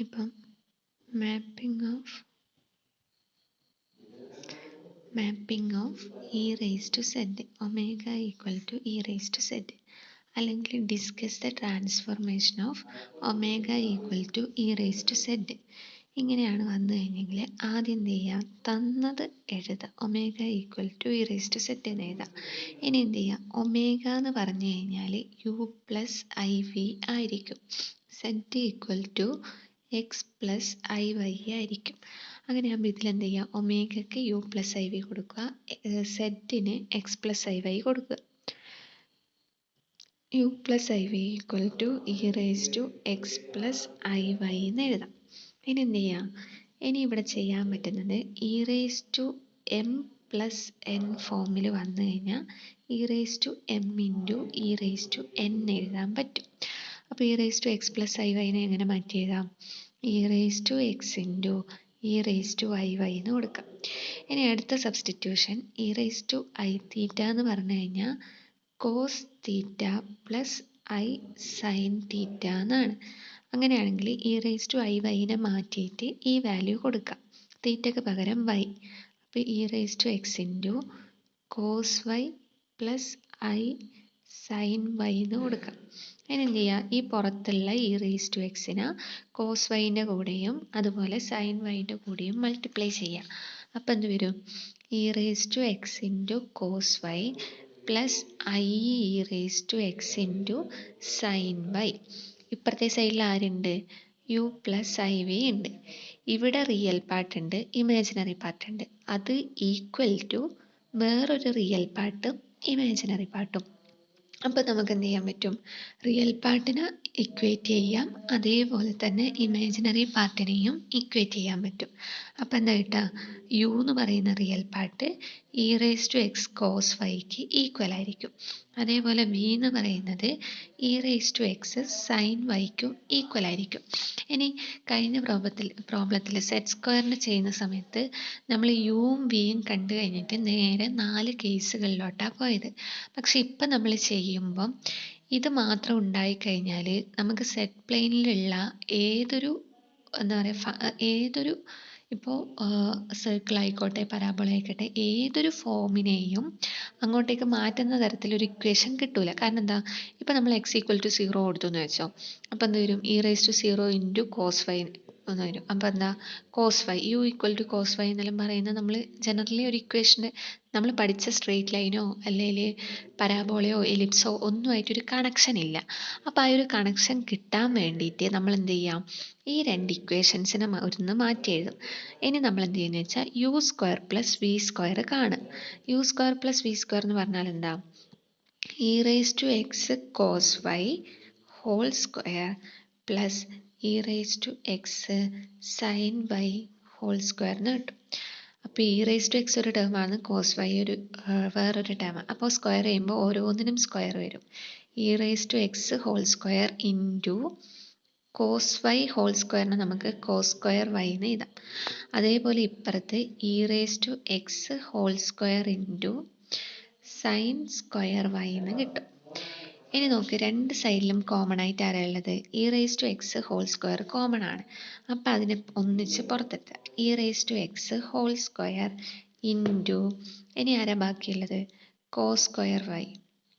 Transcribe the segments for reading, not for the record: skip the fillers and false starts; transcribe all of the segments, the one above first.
ഇപ്പം mapping of e raise to z omega equal to E raise to z, അല്ലെങ്കിൽ discuss the transformation of omega equal to E raise to z. ഇങ്ങനെയാണ് വന്നു കഴിഞ്ഞെങ്കിൽ ആദ്യം എന്ത് ചെയ്യുക, തന്നത് എഴുതുക, omega equal to E raise to z എന്ന് എഴുതാം. ഇനി എന്ത് ചെയ്യുക, ഒമേഗ എന്ന് പറഞ്ഞു കഴിഞ്ഞാൽ യു പ്ലസ് ഐ വി ആയിരിക്കും, z equal to x plus i y ആയിരിക്കും. അങ്ങനെയാകുമ്പോൾ ഇതിലെന്ത് ചെയ്യുക, ഒമേഗയ്ക്ക് യു പ്ലസ് ഐ വി കൊടുക്കുക, സെഡിന് എക്സ് പ്ലസ് ഐ വൈ കൊടുക്കുക. U plus i v equal to E raise to x plus i y എന്ന് എഴുതാം. ഇനി എന്ത് ചെയ്യാം, ഇനി ഇവിടെ ചെയ്യാൻ പറ്റുന്നത് e raise to m plus n ഫോമിൽ വന്നു കഴിഞ്ഞാൽ e raise to m into e raise to n എഴുതാൻ പറ്റും. അപ്പോൾ e raise to x plus i വൈനെ എങ്ങനെ മാറ്റി എഴുതാം, e raise to X into e raise to I y എന്ന് കൊടുക്കാം. ഇനി അടുത്ത substitution e raise to i theta എന്ന് പറഞ്ഞു കഴിഞ്ഞാൽ cos theta plus i sine theta എന്നാണ്. അങ്ങനെയാണെങ്കിൽ ഇ റേസ് ടു ഐ വൈനെ മാറ്റിയിട്ട് ഈ വാല്യൂ കൊടുക്കാം, തീറ്റയ്ക്ക് പകരം വൈ. അപ്പോൾ e raise to X into cos Y plus i sine y എന്ന് കൊടുക്കാം. അതിന് എന്ത് ചെയ്യുക, ഈ പുറത്തുള്ള ഇ റേസ് ടു എക്സിനെ കോസ് വൈൻ്റെ കൂടെയും അതുപോലെ സൈൻ വൈൻ്റെ കൂടെയും മൾട്ടിപ്ലൈ ചെയ്യുക. അപ്പോൾ എന്ത് വരും, E raise to X into cos Y plus I E raise to X into sine Y. ഇപ്പുറത്തെ സൈഡിൽ ആരുണ്ട്, യു പ്ലസ് ഐ വി ഉണ്ട്. ഇവിടെ റിയൽ പാർട്ടുണ്ട്, ഇമാജിനറി പാർട്ടുണ്ട്. അത് ഈക്വൽ ടു വേറൊരു റിയൽ പാർട്ടും ഇമാജിനറി പാർട്ടും. അപ്പോൾ നമുക്ക് എന്ത് ചെയ്യാൻ പറ്റും, റിയൽ പാർട്ടിനെ ഇക്വേറ്റ് ചെയ്യാം, അതേപോലെ തന്നെ ഇമാജിനറി പാർട്ടിനെയും ഇക്വേറ്റ് ചെയ്യാൻ പറ്റും. അപ്പോൾ എന്താ കിട്ടുക, യു എന്ന് പറയുന്ന real part e raise to x cos വൈക്ക് ഈക്വൽ ആയിരിക്കും. അതേപോലെ വി എന്ന് പറയുന്നത് e raise to x sine വൈക്കും ഈക്വൽ ആയിരിക്കും. ഇനി കഴിഞ്ഞ പ്രോബ്ലത്തിൽ സെറ്റ് സ്ക്വയറിന് ചെയ്യുന്ന സമയത്ത് നമ്മൾ യുവും വിയും കണ്ടു കഴിഞ്ഞിട്ട് നേരെ 4 കേസുകളിലോട്ടാണ് പോയത്. പക്ഷെ ഇപ്പം നമ്മൾ ചെയ്യുമ്പം ഇത് മാത്രം ഉണ്ടായിക്കഴിഞ്ഞാൽ നമുക്ക് സെറ്റ് പ്ലെയിനിലുള്ള ഏതൊരു എന്താ പറയുക, ഏതൊരു ഇപ്പോൾ സർക്കിൾ ആയിക്കോട്ടെ പരാബോള ആയിക്കോട്ടെ ഏതൊരു ഫോമിനെയും അങ്ങോട്ടേക്ക് മാറ്റുന്ന തരത്തിലൊരു ഇക്വേഷൻ കിട്ടൂല. കാരണം എന്താ, ഇപ്പം നമ്മൾ എക്സ് ഈക്വൽ ടു 0 കൊടുത്തു എന്ന് വെച്ചോ, അപ്പോൾ എന്ത് വരും, E raise to 0 into cos Y എന്ന് വരും. അപ്പോൾ എന്താ, cos Y U equal to cos Y എന്നെല്ലാം പറയുന്നത് നമ്മൾ ജനറലി ഒരു ഇക്വേഷന് നമ്മൾ പഠിച്ച സ്ട്രെയിറ്റ് ലൈനോ അല്ലെങ്കിൽ പരാബോളയോ എലിപ്സോ ഒന്നുമായിട്ടൊരു കണക്ഷൻ ഇല്ല. അപ്പോൾ ആ ഒരു കണക്ഷൻ കിട്ടാൻ വേണ്ടിയിട്ട് നമ്മൾ എന്ത് ചെയ്യാം, ഈ 2 ഇക്വേഷൻസിനെ ഒന്ന് മാറ്റി എഴുതും. ഇനി നമ്മൾ എന്ത് ചെയ്യുന്നത് വെച്ചാൽ u square plus V square കാണും. U square plus V square എന്ന് പറഞ്ഞാൽ എന്താ, e raise to x cos Y whole square plus e raise to x sine y whole square എന്ന് കിട്ടും. അപ്പോൾ ഇ റേസ് ടു എക്സ് ഒരു ടേമാണ്, cos Y വേറൊരു ടേമാണ്. അപ്പോൾ സ്ക്വയർ ചെയ്യുമ്പോൾ ഓരോന്നിനും സ്ക്വയർ വരും. E raise to X whole square into cos Y whole സ്ക്വയറിന് നമുക്ക് കോസ് സ്ക്വയർ വൈ എന്ന് എഴുതാം. അതേപോലെ ഇപ്പുറത്ത് E raise to X whole square into sine square Y എന്ന് കിട്ടും. ഇനി നോക്ക്, രണ്ട് സൈഡിലും കോമൺ ആയിട്ട് ആരാ ഉള്ളത്, e raise to X whole square common ആണ്. അപ്പം അതിനെ ഒന്നിച്ച് പുറത്തെടുക്കുക, e raise to X whole square into ഇനി ആരാ ബാക്കിയുള്ളത്, cos square y,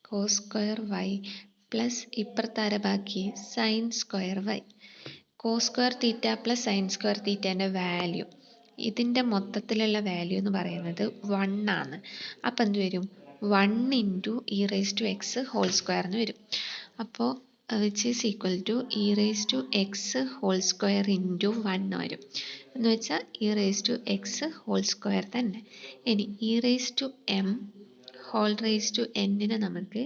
cos square y plus ഇപ്പുറത്ത് ആരാ ബാക്കി, sine square y. Cos square theta plus sine square തീറ്റേൻ്റെ വാല്യൂ, ഇതിൻ്റെ മൊത്തത്തിലുള്ള വാല്യൂ എന്ന് പറയുന്നത് 1 ആണ്. അപ്പം എന്ത് വരും, 1 into e raise to X whole square എന്ന് വരും. അപ്പോൾ which is equal to E raise to X whole square into 1 വരും. എന്ന് വെച്ചാൽ e raise to X whole square തന്നെ. ഇനി e raise to m whole raise to എന്നിനെ നമുക്ക്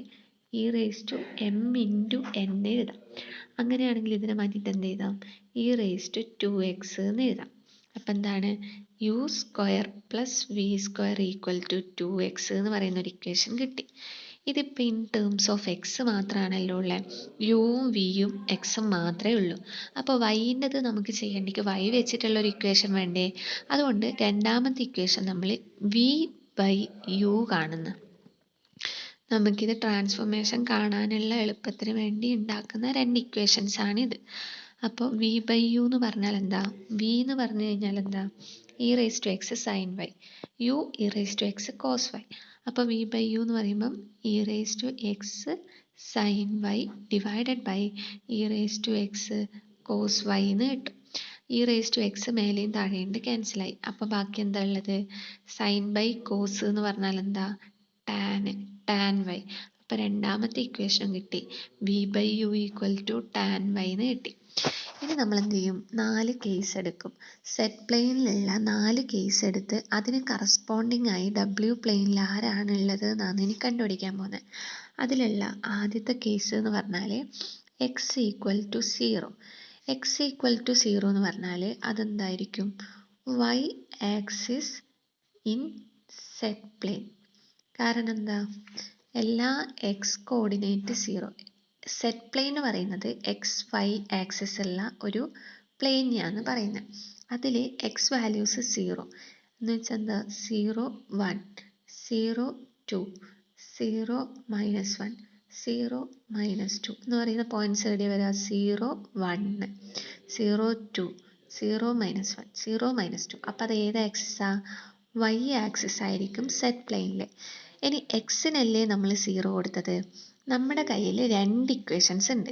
e raise to m into n എഴുതാം. അങ്ങനെയാണെങ്കിൽ ഇതിനെ മാറ്റിയിട്ട് എന്ത് എഴുതാം, ഇ റേസ് ടു 2x എന്ന് എഴുതാം. അപ്പം എന്താണ്, U square plus V square equal to 2x എന്ന് പറയുന്ന ഒരു ഇക്വേഷൻ കിട്ടി. ഇതിപ്പോൾ ഇൻ ടേംസ് ഓഫ് എക്സ് മാത്രമാണല്ലോ ഉള്ളത്, യുവും വിയും എക്സും മാത്രമേ ഉള്ളൂ. അപ്പോൾ വൈൻ്റെത് നമുക്ക് ചെയ്യേണ്ടെങ്കിൽ വൈ വെച്ചിട്ടുള്ളൊരു ഇക്വേഷൻ വേണ്ടേ, അതുകൊണ്ട് രണ്ടാമത്തെ ഇക്വേഷൻ നമ്മൾ വി ബൈ യു കാണുന്നു. നമുക്കിത് ട്രാൻസ്ഫോർമേഷൻ കാണാനുള്ള എളുപ്പത്തിന് വേണ്ടി ഉണ്ടാക്കുന്ന 2 ഇക്വേഷൻസ് ആണിത്. അപ്പോൾ വി ബൈ യു എന്ന് പറഞ്ഞാൽ എന്താ? വി എന്ന് പറഞ്ഞു കഴിഞ്ഞാൽ എന്താ? E raise to x sine y, u e raise to x cos y. അപ്പോൾ വി ബൈ യു എന്ന് പറയുമ്പം e raise to x sine y divided by e raise to x cos Y എന്ന് കിട്ടും. E raise to x മേലെയും താഴെയുണ്ട്, ക്യാൻസലായി. അപ്പോൾ ബാക്കി എന്താ ഉള്ളത്? സൈൻ ബൈ കോസ് എന്ന് പറഞ്ഞാൽ എന്താ? Tan Y. അപ്പോൾ രണ്ടാമത്തെ ഇക്വേഷനും കിട്ടി, V by U equal to tan Y എന്ന് കിട്ടി. ഇനി നമ്മൾ എന്ത് ചെയ്യും? 4 കേസ് എടുക്കും. സെറ്റ് പ്ലെയിനിലുള്ള 4 കേസ് എടുത്ത് അതിന് കറസ്പോണ്ടിങ് ആയി ഡബ്ല്യു പ്ലെയിനിൽ ആരാണുള്ളത് എന്നാണ് ഇനി കണ്ടുപിടിക്കാൻ പോകുന്നത്. അതിലുള്ള ആദ്യത്തെ കേസ് എന്ന് പറഞ്ഞാൽ x equal to 0. X equal to 0 എന്ന് പറഞ്ഞാൽ അതെന്തായിരിക്കും? Y axis in set plane. കാരണം എന്താ? എല്ലാ എക്സ് കോർഡിനേറ്റ് 0. സെറ്റ് പ്ലെയിൻ എന്ന് പറയുന്നത് എക്സ് വൈ ആക്സിസ് ഉള്ള ഒരു പ്ലെയിനെയാണ് പറയുന്നത്. അതിൽ എക്സ് വാല്യൂസ് 0 എന്ന് വെച്ചാൽ എന്താ? 0 1 0 2 0 -1 0 -2 എന്ന് പറയുന്ന പോയിന്റ്സ് എവിടെ വരിക? 0 1 0 2 0 -1 0 -2. അപ്പോൾ അത് ഏത് ആക്സിസാ? വൈ ആക്സിസ് ആയിരിക്കും സെറ്റ് പ്ലെയിനിൽ. ഇനി എക്സിനല്ലേ നമ്മൾ 0 കൊടുത്തത്? നമ്മുടെ കയ്യിൽ 2 ഇക്വേഷൻസ് ഉണ്ട്.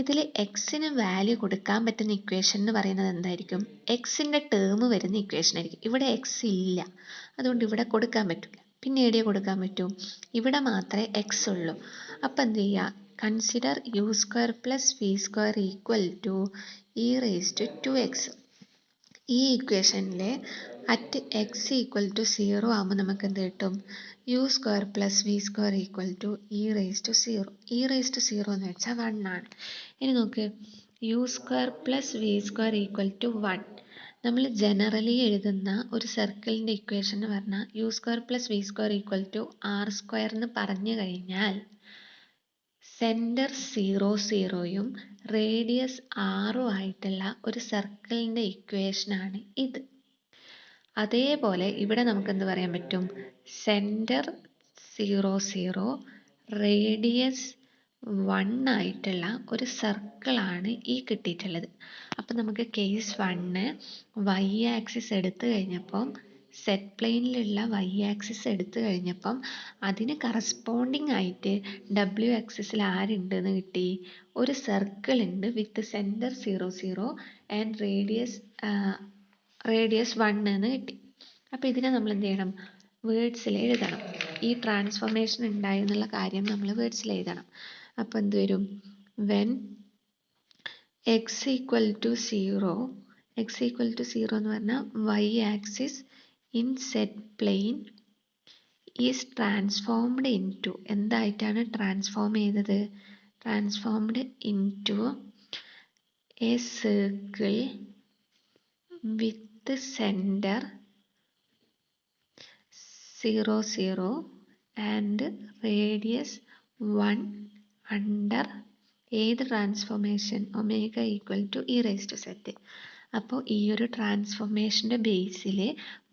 ഇതിൽ എക്സിന് വാല്യൂ കൊടുക്കാൻ പറ്റുന്ന ഇക്വേഷൻ എന്ന് പറയുന്നത് എന്തായിരിക്കും? എക്സിൻ്റെ ടേം വരുന്ന ഇക്വേഷൻ ആയിരിക്കും. ഇവിടെ എക്സ് ഇല്ല, അതുകൊണ്ട് ഇവിടെ കൊടുക്കാൻ പറ്റില്ല. പിന്നെ എവിടെയാണ് കൊടുക്കാൻ പറ്റും? ഇവിടെ മാത്രമേ എക്സ് ഉള്ളൂ. അപ്പം എന്ത് ചെയ്യുക? Consider U square plus V square equal to E raise to 2x. ഈ ഇക്വേഷനിൽ അറ്റ് എക്സ് ഈക്വൽ ടു 0 ആകുമ്പോൾ നമുക്ക് എന്ത് കിട്ടും? U square plus V square equal to E raise to 0. E raise to 0 എന്ന് വെച്ചാൽ 1 ആണ്. ഇനി നോക്ക്, U square plus V square equal to 1. നമ്മൾ ജനറലി എഴുതുന്ന ഒരു സർക്കിളിൻ്റെ ഇക്വേഷൻ എന്ന് പറഞ്ഞാൽ U square plus V square equal to R square എന്ന് പറഞ്ഞു കഴിഞ്ഞാൽ സെൻറ്റർ 0 0യും റേഡിയസ് 6 ആയിട്ടുള്ള ഒരു സർക്കിളിൻ്റെ ഇക്വേഷനാണ് ഇത്. അതേപോലെ ഇവിടെ നമുക്ക് എന്ത് പറയാൻ പറ്റും? സെൻറ്റർ 0 0 റേഡിയസ് 1 ആയിട്ടുള്ള ഒരു സർക്കിളാണ് ഈ കിട്ടിയിട്ടുള്ളത്. അപ്പം നമുക്ക് കേസ് 1 വൈ ആക്സിസ് എടുത്തു കഴിഞ്ഞപ്പം സെറ്റ് പ്ലെയിനിലുള്ള വൈ ആക്സിസ് എടുത്തു കഴിഞ്ഞപ്പം അതിന് കറസ്പോണ്ടിങ് ആയിട്ട് ഡബ്ല്യു ആക്സിസിൽ ആരുണ്ടെന്ന് കിട്ടി? ഒരു സർക്കിൾ ഉണ്ട് വിത്ത് സെൻറ്റർ 0 0 ആൻഡ് റേഡിയസ് 1 എന്ന് കിട്ടി. അപ്പോൾ ഇതിനെ നമ്മൾ എന്ത് ചെയ്യണം? വേർഡ്സിൽ എഴുതണം. ഈ ട്രാൻസ്ഫോർമേഷൻ ഉണ്ടായി എന്നുള്ള കാര്യം നമ്മൾ വേർഡ്സിൽ എഴുതണം. അപ്പോൾ എന്ത് വരും? When x equal to 0, x equal to 0 എന്ന് പറഞ്ഞാൽ y axis in set plane is transformed into, എന്തായിട്ടാണ് ട്രാൻസ്ഫോം ചെയ്തത്? Transformed into a circle with centre 0 0 and radius 1 under ഏത് transformation? Omega equal to E raise to z. അപ്പോൾ ഈ ഒരു ട്രാൻസ്ഫോർമേഷൻ്റെ ബേസിൽ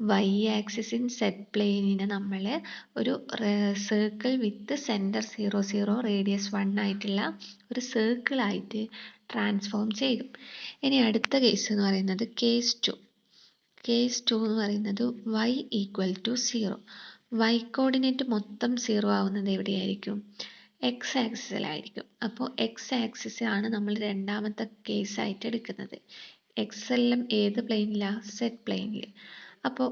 വൈ ആക്സിസ് ഇൻ സെറ്റ് പ്ലെയിനിനെ നമ്മൾ ഒരു സർക്കിൾ വിത്ത് സെൻറ്റർ 0 0 റേഡിയസ് 1 ആയിട്ടുള്ള ഒരു സർക്കിളായിട്ട് ട്രാൻസ്ഫോം ചെയ്തു. ഇനി അടുത്ത കേസ് എന്ന് പറയുന്നത് കേസ് 2. കേസ് 2 എന്ന് പറയുന്നത് Y equal to 0. Y coordinate മൊത്തം 0 ആവുന്നത് എവിടെയായിരിക്കും? എക്സ് ആക്സിസിലായിരിക്കും. അപ്പോൾ എക്സ് ആക്സിസ് ആണ് നമ്മൾ രണ്ടാമത്തെ കേസായിട്ട് എടുക്കുന്നത്. എക്സ് എല്ലാം ഏത് പ്ലെയിനിലാണ്? സെറ്റ് പ്ലെയിനിൽ. അപ്പോൾ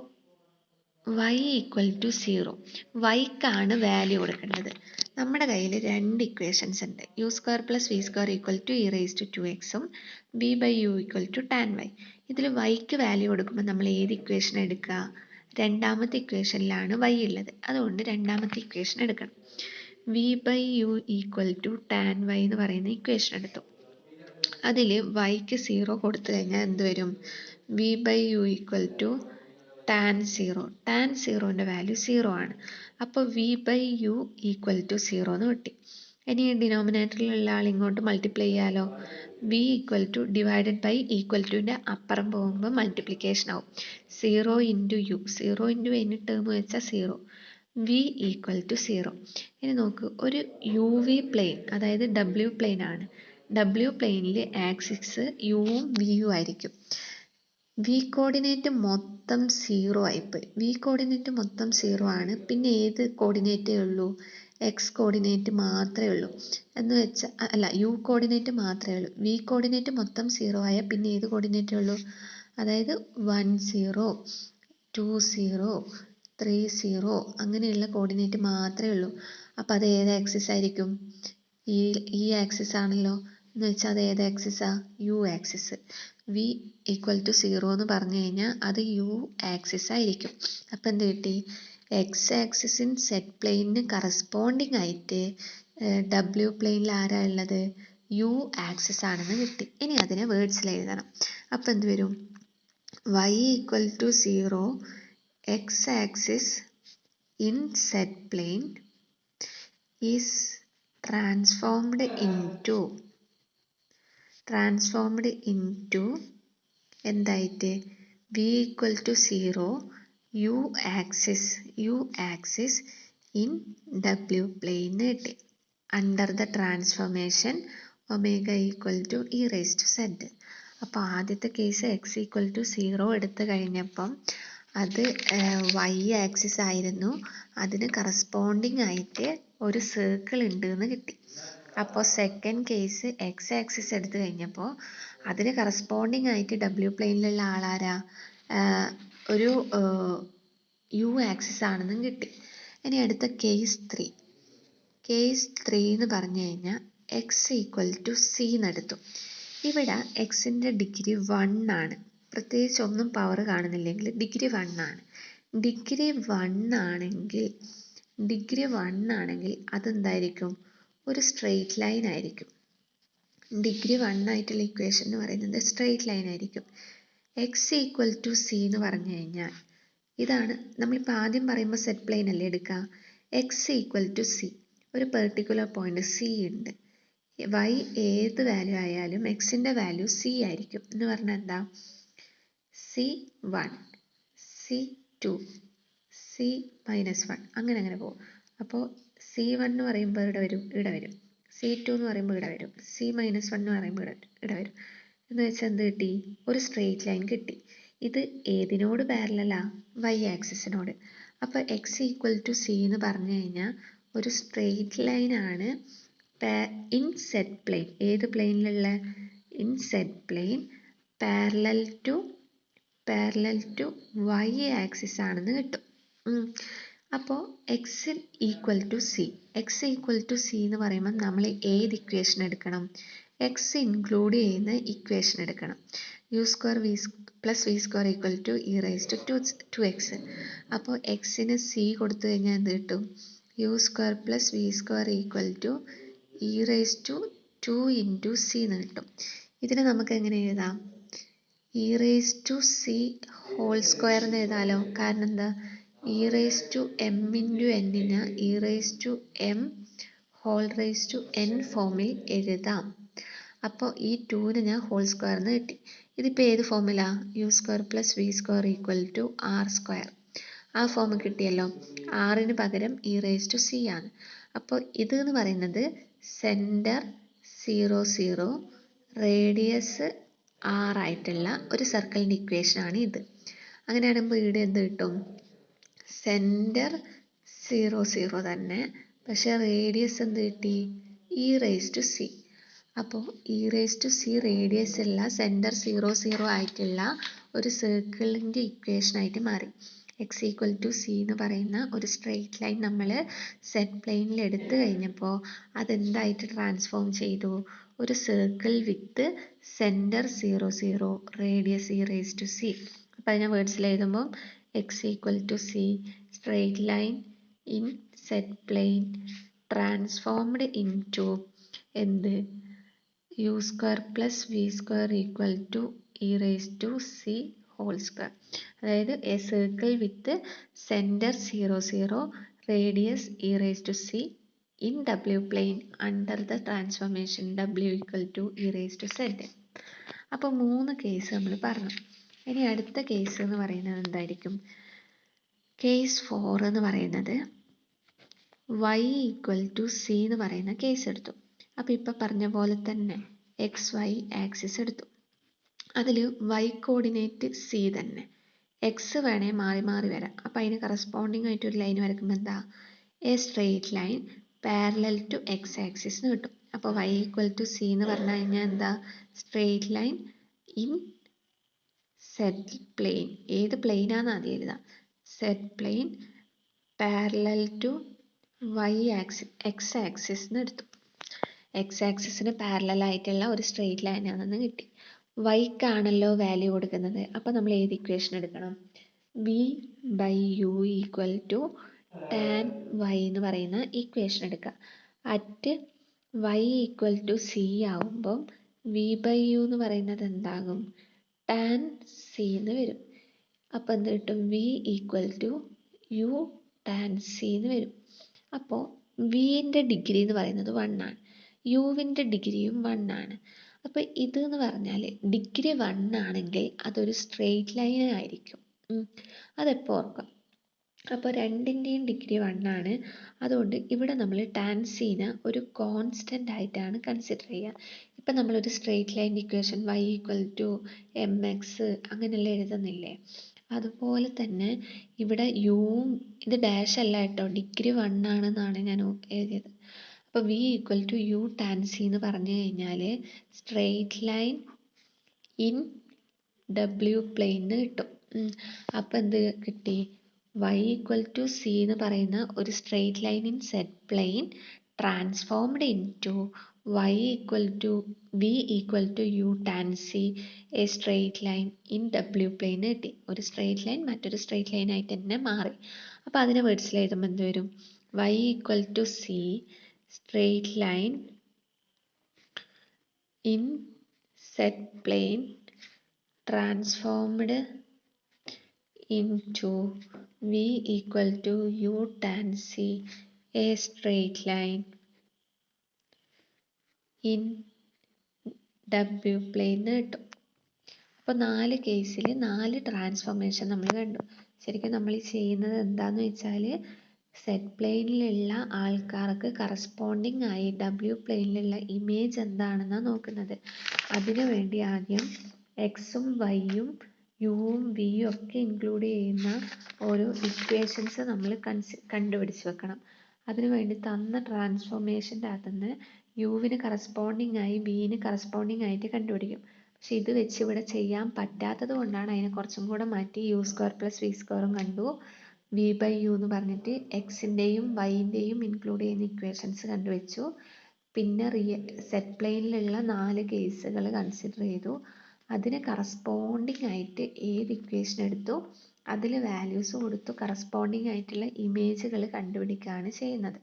വൈ ഈക്വൽ ടു 0, വൈക്കാണ് വാല്യൂ കൊടുക്കേണ്ടത്. നമ്മുടെ കയ്യിൽ 2 ഇക്വേഷൻസ് ഉണ്ട്. U square plus V square equal to E raise to 2xും v by U equal to tan y. ഇതിൽ വൈക്ക് വാല്യൂ കൊടുക്കുമ്പോൾ നമ്മൾ ഏത് ഇക്വേഷൻ എടുക്കുക? രണ്ടാമത്തെ ഇക്വേഷനിലാണ് വൈ ഉള്ളത്, അതുകൊണ്ട് രണ്ടാമത്തെ ഇക്വേഷൻ എടുക്കണം. V by U equal to tan Y എന്ന് പറയുന്ന ഇക്വേഷൻ എടുത്തു. അതിൽ വൈക്ക് 0 കൊടുത്തു കഴിഞ്ഞാൽ എന്ത് വരും? V by U equal to tan 0. Tan 0ൻ്റെ വാല്യൂ 0 ആണ്. അപ്പോൾ v by U equal to 0 എന്ന് കിട്ടി. ഇനി ഡിനോമിനേറ്ററിലുള്ള ആൾ ഇങ്ങോട്ട് മൾട്ടിപ്ലൈ ചെയ്യാലോ. V equal to divided by equal ടുവിൻ്റെ അപ്പുറം പോകുമ്പോൾ മൾട്ടിപ്ലിക്കേഷൻ ആവും. 0 into u, 0 into any term വെച്ചാൽ 0, വി ഈക്വൽ ടു 0. ഇനി നോക്ക്, ഒരു യു വി പ്ലെയിൻ, അതായത് ഡബ്ല്യു പ്ലെയിൻ ആണ്. ഡബ്ല്യു പ്ലെയിനിൽ ആക്സിസ് യുവും വിയും ആയിരിക്കും. വി കോർഡിനേറ്റ് മൊത്തം 0 ആയിപ്പോയി. വി കോർഡിനേറ്റ് മൊത്തം 0 ആണ്. പിന്നെ ഏത് കോർഡിനേറ്റേ ഉള്ളൂ? എക്സ് കോർഡിനേറ്റ് മാത്രമേ ഉള്ളൂ. എന്ന് വെച്ചാൽ അല്ല, യു കോർഡിനേറ്റ് മാത്രമേ ഉള്ളൂ. വി കോർഡിനേറ്റ് മൊത്തം 0 ആയാൽ പിന്നെ ഏത് കോർഡിനേറ്റേ ഉള്ളൂ? അതായത് 1 0 2 0 3 0 അങ്ങനെയുള്ള കോർഡിനേറ്റ് മാത്രമേ ഉള്ളൂ. അപ്പം അത് ഏത് ആക്സിസ് ആയിരിക്കും? ഈ ആക്സിസ് ആണല്ലോ. എന്ന് വെച്ചാൽ അത് ഏത് ആക്സിസാ? U axis. V equal to 0 എന്ന് പറഞ്ഞു കഴിഞ്ഞാൽ അത് യു ആക്സിസ് ആയിരിക്കും. അപ്പം എന്ത് കിട്ടി? എക്സ് ആക്സിസിൻ സെറ്റ് പ്ലെയിനിന് കറസ്പോണ്ടിങ് ആയിട്ട് ഡബ്ല്യു പ്ലെയിനിൽ ആരാ ഉള്ളത്? യു ആക്സിസ് ആണെന്ന് കിട്ടി. ഇനി അതിനെ വേർഡ്സിൽ എഴുതണം. അപ്പം എന്ത് വരും? y equal to 0 x axis in set plane is transformed into എന്തായിട്ട്? v equal to 0 u axis in W plane കിട്ടി. Under the transformation omega equal to E raise to z. അപ്പോൾ ആദ്യത്തെ കേസ് എക്സ് ഈക്വൽ ടു 0 എടുത്തു കഴിഞ്ഞപ്പം അത് Y axis ആയിരുന്നു. അതിന് corresponding ആയിട്ട് ഒരു സർക്കിൾ ഉണ്ട് എന്ന് കിട്ടി. അപ്പോൾ സെക്കൻഡ് കേസ് എക്സ് ആക്സിസ് എടുത്തു കഴിഞ്ഞപ്പോൾ അതിന് കറസ്പോണ്ടിങ് ആയിട്ട് ഡബ്ല്യു പ്ലെയിനിലുള്ള ആളാരാ? ഒരു യു ആക്സിസ് ആണെന്നും കിട്ടി. ഇനി അടുത്ത കേസ് 3 എന്ന് പറഞ്ഞു കഴിഞ്ഞാൽ എക്സ് ഈക്വൽ ടു സി എന്നെടുത്തു. ഇവിടെ എക്സിൻ്റെ ഡിഗ്രി 1 ആണ്. പ്രത്യേകിച്ച് ഒന്നും പവർ കാണുന്നില്ലെങ്കിൽ ഡിഗ്രി 1 ആണ്. ഡിഗ്രി 1 ആണെങ്കിൽ അതെന്തായിരിക്കും? ഒരു സ്ട്രെയിറ്റ് ലൈൻ ആയിരിക്കും. ഡിഗ്രി 1 ആയിട്ടുള്ള ഇക്വേഷൻ എന്ന് പറയുന്നത് സ്ട്രെയിറ്റ് ലൈൻ ആയിരിക്കും. എക്സ് ഈക്വൽ ടു സി എന്ന് പറഞ്ഞു കഴിഞ്ഞാൽ ഇതാണ്. നമ്മളിപ്പോൾ ആദ്യം പറയുമ്പോൾ സെറ്റ് പ്ലെയിൻ അല്ലേ എടുക്കുക. എക്സ് ഈക്വൽ ടു സി, ഒരു പെർട്ടിക്കുലർ പോയിന്റ് സി ഉണ്ട്. വൈ ഏത് വാല്യൂ ആയാലും എക്സിൻ്റെ വാല്യൂ സി ആയിരിക്കും. എന്ന് പറഞ്ഞാൽ എന്താ? C1 C2 C-1 അങ്ങനെ പോകും. അപ്പോൾ C1 എന്ന് പറയുമ്പോൾ ഇവിടെ വരും. C2 എന്ന് പറയുമ്പോൾ ഇവിടെ വരും. C-1 എന്ന് പറയുമ്പോൾ ഇവിടെ വരും. എന്ന് വെച്ചാൽ എന്ത് കിട്ടി? ഒരു സ്ട്രെയിറ്റ് ലൈൻ കിട്ടി. ഇത് ഏതിനോട് പാരലലാ? വൈ ആക്സിസിനോട്. അപ്പോൾ എക്സ് ഈക്വൽ ടു സി എന്ന് പറഞ്ഞു കഴിഞ്ഞാൽ ഒരു സ്ട്രെയിറ്റ് ലൈൻ ആണ്. ഇൻ സെറ്റ് പ്ലെയിൻ, ഏത് പ്ലെയിനിലുള്ള? In set plane parallel to Y axis ആണെന്ന് കിട്ടും. അപ്പോൾ എക്സ് ഈക്വൽ ടു സി എന്ന് പറയുമ്പോൾ നമ്മൾ ഏത് ഇക്വേഷൻ എടുക്കണം? എക്സ് ഇൻക്ലൂഡ് ചെയ്യുന്ന ഇക്വേഷൻ എടുക്കണം. U square plus V square equal to e raise to 2x. അപ്പോൾ എക്സിന് സി കൊടുത്തു കഴിഞ്ഞാൽ എന്ത് കിട്ടും? U square plus V square equal to e raise to 2 into c എന്ന് കിട്ടും. ഇതിനെ നമുക്ക് എങ്ങനെ എഴുതാം? E raise to c whole square എന്ന് എഴുതാലോ. കാരണം എന്താ? E raise to m into എന്നിന് e raise to m whole raise to N ഫോമിൽ എഴുതാം. അപ്പോൾ ഈ 2ന് ഞാൻ ഹോൾ സ്ക്വയർ എന്ന് കിട്ടി. ഇതിപ്പോൾ ഏത് ഫോമിലാ? U square plus V square equal to R square. ആ ഫോം കിട്ടിയല്ലോ. ആറിന് പകരം ഇ റേസ് ടു സി ആണ്. അപ്പോൾ ഇത് എന്ന് പറയുന്നത് സെൻറ്റർ 0 0 റേഡിയസ് r ആയിട്ടുള്ള ഒരു സർക്കിളിൻ്റെ ഇക്വേഷൻ ആണ് ഇത്. അങ്ങനെയാണെങ്കിൽ ഇവിടെ എന്ത് കിട്ടും? സെൻറ്റർ 0 0 തന്നെ, പക്ഷേ റേഡിയസ് എന്ത് കിട്ടി? E raise to c. അപ്പോൾ e raise to c radius ഉള്ള സെൻറ്റർ 0 0 ആയിട്ടുള്ള ഒരു സർക്കിളിൻ്റെ ഇക്വേഷനായിട്ട് മാറി. എക്സ് ഈക്വൽ ടു സി എന്ന് പറയുന്ന ഒരു സ്ട്രെയിറ്റ് ലൈൻ നമ്മൾ സെറ്റ് പ്ലെയിനിൽ എടുത്തു കഴിഞ്ഞപ്പോൾ അതെന്തായിട്ട് ട്രാൻസ്ഫോം ചെയ്തു? ഒരു circle with centre 0 0 radius E raise to c. അപ്പോൾ അതിനെ വേർഡ്സിൽ എഴുതുമ്പോൾ X equal to C straight line in set plane transformed in to എന്ത്? U square plus V square equal to E raise to c whole square. അതായത് A circle with centre 0 0 radius E raise to C in W plain under the transformation W equal to E raise to z. അപ്പോൾ 3 case നമ്മൾ പറഞ്ഞു. ഇനി അടുത്ത case എന്ന് പറയുന്നത് എന്തായിരിക്കും? Case 4 എന്ന് പറയുന്നത് y ഈക്വൽ ടു സി എന്ന് പറയുന്ന കേസ് എടുത്തു. അപ്പോൾ ഇപ്പം പറഞ്ഞ പോലെ തന്നെ എക്സ് വൈ ആക്സിസ് എടുത്തു. അതിൽ y കോർഡിനേറ്റ് സി തന്നെ, എക്സ് വേണേൽ മാറി മാറി വരാം. അപ്പോൾ അതിന് കറസ്പോണ്ടിങ് ആയിട്ട് ഒരു ലൈൻ വരയ്ക്കുമ്പോൾ എന്താ, a straight line parallel to X axis എന്ന് കിട്ടും. അപ്പോൾ y ഈക്വൽ ടു സി എന്ന് പറഞ്ഞു കഴിഞ്ഞാൽ എന്താ, straight line in set plane. ഏത് പ്ലെയിനാണെന്ന് ആദ്യം എഴുതാം. Set plane parallel to Y axis, X axis എന്ന് എടുത്തു. എക്സ് ആക്സിസിന് പാരലൽ ആയിട്ടുള്ള ഒരു സ്ട്രെയിറ്റ് ലൈൻ ആണെന്ന് കിട്ടി. വൈക്കാണല്ലോ വാല്യൂ കൊടുക്കുന്നത്. അപ്പോൾ നമ്മൾ ഏത് ഇക്വേഷൻ എടുക്കണം, V by U equal to tan Y എന്ന് പറയുന്ന ഇക്വേഷൻ എടുക്കുക. At Y equal to C ആവുമ്പം വി ബൈ യു എന്ന് പറയുന്നത് എന്താകും, ടാൻ സി എന്ന് വരും. അപ്പോൾ എന്ത് കിട്ടും, V equal to U tan C എന്ന് വരും. അപ്പോൾ വിൻ്റെ ഡിഗ്രി എന്ന് പറയുന്നത് 1 ആണ്, യുവിൻ്റെ ഡിഗ്രിയും 1 ആണ്. അപ്പോൾ ഇത് എന്ന് പറഞ്ഞാൽ ഡിഗ്രി 1 ആണെങ്കിൽ അതൊരു സ്ട്രെയിറ്റ് ലൈൻ ആയിരിക്കും. അതെപ്പോൾ ഓർക്കാം. അപ്പോൾ രണ്ടിൻ്റെയും ഡിഗ്രി 1 ആണ്. അതുകൊണ്ട് ഇവിടെ നമ്മൾ ടാൻ സീനെ ഒരു കോൺസ്റ്റൻ്റ് ആയിട്ടാണ് കൺസിഡർ ചെയ്യുക. ഇപ്പം നമ്മളൊരു straight line equation y equal to M X അങ്ങനെയെല്ലാം എഴുതുന്നില്ലേ, അതുപോലെ തന്നെ ഇവിടെ യുവും, ഇത് ഡാഷ് അല്ല കേട്ടോ, ഡിഗ്രി 1 ആണെന്നാണ് ഞാൻ എഴുതിയത്. അപ്പോൾ V equal to U tan C എന്ന് പറഞ്ഞു കഴിഞ്ഞാൽ straight line in W plane എന്ന് കിട്ടും. അപ്പോൾ എന്ത് കിട്ടി, y ഈക്വൽ ടു സി എന്ന് പറയുന്ന ഒരു straight line in set plane transformed into y equal to v equal to U tan C a straight line in W plane കിട്ടി. ഒരു സ്ട്രെയിറ്റ് ലൈൻ മറ്റൊരു സ്ട്രെയിറ്റ് ലൈൻ ആയിട്ട് തന്നെ മാറി. അപ്പോൾ അതിനെ വേർഡ്സിൽ എഴുതുമ്പോൾ എന്ത് വരും, y equal to C straight line in set plane transformed into v equal to u tan c a straight line in w plane കിട്ടും. അപ്പോൾ 4 കേസിൽ 4 ട്രാൻസ്ഫോർമേഷൻ നമ്മൾ കണ്ടു. ശരിക്കും നമ്മൾ ഈ ചെയ്യുന്നത് എന്താണെന്ന് വെച്ചാൽ സെറ്റ് പ്ലെയിനിലുള്ള ആൾക്കാർക്ക് കറസ്പോണ്ടിങ് ആയി ഡബ്ല്യു പ്ലെയിനിലുള്ള ഇമേജ് എന്താണെന്നാണ് നോക്കുന്നത്. അതിനു വേണ്ടി ആദ്യം എക്സും വൈയും യുവും വിയും ഒക്കെ ഇൻക്ലൂഡ് ചെയ്യുന്ന ഓരോ ഇക്വേഷൻസ് നമ്മൾ കണ്ടുപിടിച്ച് വെക്കണം. അതിനുവേണ്ടി തന്ന ട്രാൻസ്ഫോർമേഷൻ്റെ അകത്തുനിന്ന് യുവിന് കറസ്പോണ്ടിങ് ആയി വിന് കറസ്പോണ്ടിങ് ആയിട്ട് കണ്ടുപിടിക്കും. പക്ഷെ ഇത് വെച്ച് ഇവിടെ ചെയ്യാൻ പറ്റാത്തത് കൊണ്ടാണ് അതിനെ കുറച്ചും കൂടെ മാറ്റി യു സ്ക്വയർ പ്ലസ് വി സ്ക്വയറും കണ്ടു, വി ബൈ യു എന്ന് പറഞ്ഞിട്ട് എക്സിൻ്റെയും വൈൻ്റെയും ഇൻക്ലൂഡ് ചെയ്യുന്ന ഇക്വേഷൻസ് കണ്ടുവച്ചു. പിന്നെ സെറ്റ് പ്ലെയിനിലുള്ള 4 കേസുകൾ കൺസിഡർ ചെയ്തു. അതിന് കറസ്പോണ്ടിങ് ആയിട്ട് ഏത് ഇക്വേഷൻ എടുത്തു അതിൽ വാല്യൂസ് കൊടുത്തു കറസ്പോണ്ടിങ് ആയിട്ടുള്ള ഇമേജുകൾ കണ്ടുപിടിക്കുകയാണ് ചെയ്യുന്നത്.